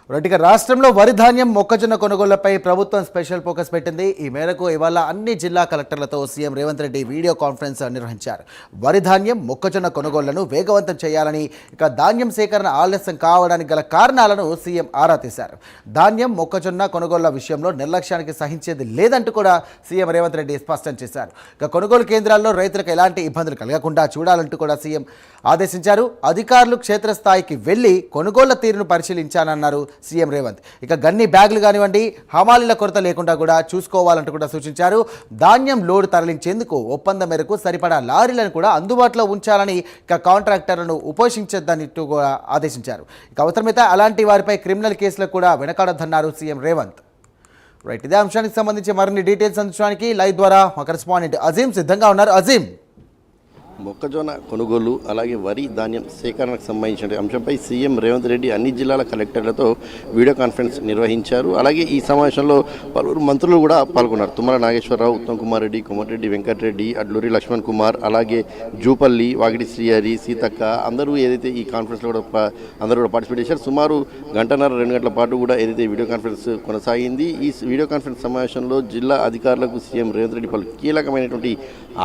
ఇక రాష్ట్రంలో వరి ధాన్యం మొక్కజొన్న కొనుగోళ్లపై ప్రభుత్వం స్పెషల్ ఫోకస్ పెట్టింది. ఈ మేరకు ఇవాళ అన్ని జిల్లా కలెక్టర్లతో CM Revanth Reddy video conference నిర్వహించారు. వరి ధాన్యం మొక్కజొన్న కొనుగోళ్లను వేగవంతం చేయాలని, ఇక ధాన్యం సేకరణ ఆలస్యం కావడానికి గల కారణాలను సీఎం ఆరా తీశారు. ధాన్యం మొక్కజొన్న కొనుగోళ్ల విషయంలో నిర్లక్ష్యానికి సహించేది లేదంటూ కూడా సీఎం రేవంత్ రెడ్డి స్పష్టం చేశారు. ఇక కొనుగోలు కేంద్రాల్లో రైతులకు ఎలాంటి ఇబ్బందులు కలగకుండా చూడాలంటూ కూడా సీఎం ఆదేశించారు. అధికారులు క్షేత్రస్థాయికి వెళ్లి కొనుగోళ్ల తీరును పరిశీలించాలన్నారు సీఎం రేవంత్. ఇక గన్ని బ్యాగులు కానివ్వండి, హమాలీల కొరత లేకుండా కూడా చూసుకోవాలంటూ కూడా సూచించారు. ధాన్యం లోడ్ తరలించేందుకు ఒప్పందం మేరకు సరిపడా లారీలను కూడా అందుబాటులో ఉంచాలని, ఇక కాంట్రాక్టర్లను ఉపేక్షించొద్దని కూడా ఆదేశించారు. ఇక అవసరమైతే అలాంటి వారిపై క్రిమినల్ కేసులకు కూడా వెనకాడొద్దన్నారు సీఎం రేవంత్. రైట్, ఇదే అంశానికి సంబంధించి మరిన్ని డీటెయిల్స్ అందించడానికి లైవ్ ద్వారా మా కరెస్పాండెంట్ అజీం సిద్ధంగా ఉన్నారు. అజీం, మొక్కజొన్న కొనుగోలు అలాగే వరి ధాన్యం సేకరణకు సంబంధించిన అంశంపై సీఎం రేవంత్ రెడ్డి అన్ని జిల్లాల కలెక్టర్లతో వీడియో కాన్ఫరెన్స్ నిర్వహించారు. అలాగే ఈ సమావేశంలో పలువురు మంత్రులు కూడా పాల్గొన్నారు. తుమ్మల నాగేశ్వరరావు, ఉత్తమ్ కుమార్ రెడ్డి, కోమటిరెడ్డి వెంకటరెడ్డి, అడ్లూరి లక్ష్మణ్ కుమార్, అలాగే జూపల్లి, వాగిడి శ్రీహరి, సీతక్క అందరూ ఏదైతే ఈ కాన్ఫరెన్స్లో కూడా అందరూ కూడా పార్టిసిపేట్ చేశారు. సుమారు గంటన్నర 2 గంటల పాటు కూడా ఏదైతే వీడియో కాన్ఫరెన్స్ కొనసాగింది. ఈ వీడియో కాన్ఫరెన్స్ సమావేశంలో జిల్లా అధికారులకు సీఎం రేవంత్ రెడ్డి పలు కీలకమైనటువంటి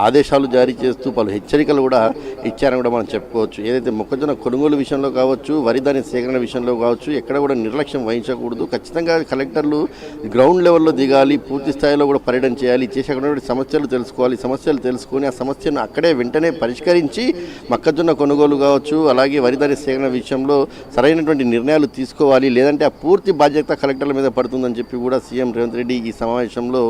ఆదేశాలు జారీ చేస్తూ పలు హెచ్చరికలు కూడా ఇచ్చారని కూడా మనం చెప్పుకోవచ్చు. ఏదైతే మొక్కజొన్న కొనుగోలు విషయంలో కావచ్చు, వరి ధాన్యం సేకరణ విషయంలో కావచ్చు, ఎక్కడ కూడా నిర్లక్ష్యం వహించకూడదు. ఖచ్చితంగా కలెక్టర్లు గ్రౌండ్ లెవెల్లో దిగాలి, పూర్తి స్థాయిలో కూడా పర్యటన చేయాలి, చేసేటువంటి సమస్యలు తెలుసుకోవాలి. సమస్యలు తెలుసుకొని ఆ సమస్యను అక్కడే వెంటనే పరిష్కరించి మొక్కజొన్న కొనుగోలు కావచ్చు, అలాగే వరి ధాన్య సేకరణ విషయంలో సరైనటువంటి నిర్ణయాలు తీసుకోవాలి. లేదంటే ఆ పూర్తి బాధ్యత కలెక్టర్ల మీద పడుతుందని చెప్పి కూడా సీఎం రేవంత్ రెడ్డి ఈ సమావేశంలో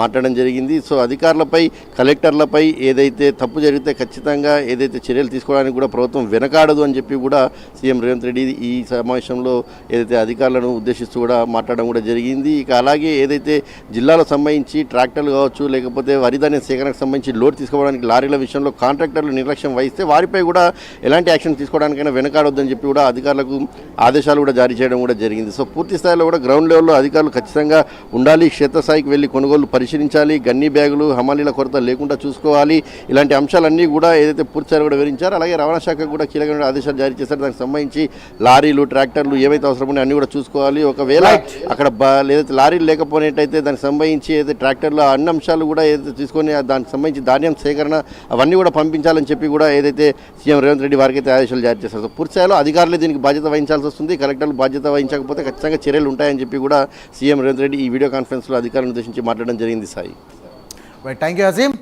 మాట్లాడడం జరిగింది. సో అధికారులపై, కలెక్టర్లపై ఏదైతే తప్పు జరిగితే ఖచ్చితంగా ఏదైతే చర్యలు తీసుకోవడానికి కూడా ప్రభుత్వం వెనకాడదు అని చెప్పి కూడా సీఎం రేవంత్ రెడ్డి ఈ సమావేశంలో ఏదైతే అధికారులను ఉద్దేశిస్తూ కూడా మాట్లాడడం కూడా జరిగింది. ఇక అలాగే ఏదైతే జిల్లాలకు సంబంధించి ట్రాక్టర్లు కావచ్చు, లేకపోతే వరి ధాన్యం సేకరణకు సంబంధించి లోడ్ తీసుకోవడానికి లారీల విషయంలో కాంట్రాక్టర్లు నిర్లక్ష్యం వహిస్తే వారిపై కూడా ఎలాంటి యాక్షన్ తీసుకోవడానికైనా వెనకాడొద్దని చెప్పి కూడా అధికారులకు ఆదేశాలు కూడా జారీ చేయడం కూడా జరిగింది. సో పూర్తి స్థాయిలో కూడా గ్రౌండ్ లెవెల్లో అధికారులు ఖచ్చితంగా ఉండాలి, క్షేత్రస్థాయికి వెళ్ళి కొనుగోలు పరిశీలించాలి, గన్ని బ్యాగులు, హమాలీల కొరత లేకుండా చూసుకోవాలి. ఇలాంటి అంశాలన్నీ కూడా ఏదైతే పూర్తిసారి కూడా వివరించారు. అలాగే రవాణా శాఖకు కూడా కీలకమైన ఆదేశాలు జారీ చేశారు. దానికి సంబంధించి లారీలు, ట్రాక్టర్లు ఏవైతే అవసరం ఉన్నాయో అన్ని కూడా చూసుకోవాలి. ఒకవేళ అక్కడ ఏదైతే లారీలు లేకపోయినట్టయితే దానికి సంబంధించి ఏదైతే ట్రాక్టర్లు అన్ని అంశాలు కూడా ఏదైతే తీసుకొని దానికి సంబంధించి ధాన్యం సేకరణ అవన్నీ కూడా పంపించాలని చెప్పి కూడా ఏదైతే సీఎం రేవంత్ రెడ్డి వారికి అయితే ఆదేశాలు జారీ చేశారు. సో పూర్తిస్థాయిలో అధికారులు దీనికి బాధ్యత వహించాల్సి వస్తుంది. కలెక్టర్లు బాధ్యత వహించకపోతే ఖచ్చితంగా చర్యలు ఉంటాయని చెప్పి కూడా సీఎం రేవంత్ రెడ్డి ఈ వీడియో కాన్ఫరెన్స్లో అధికారులను ఉద్దేశించి మాట్లాడడం జరిగింది. Sai, thank you Azeem.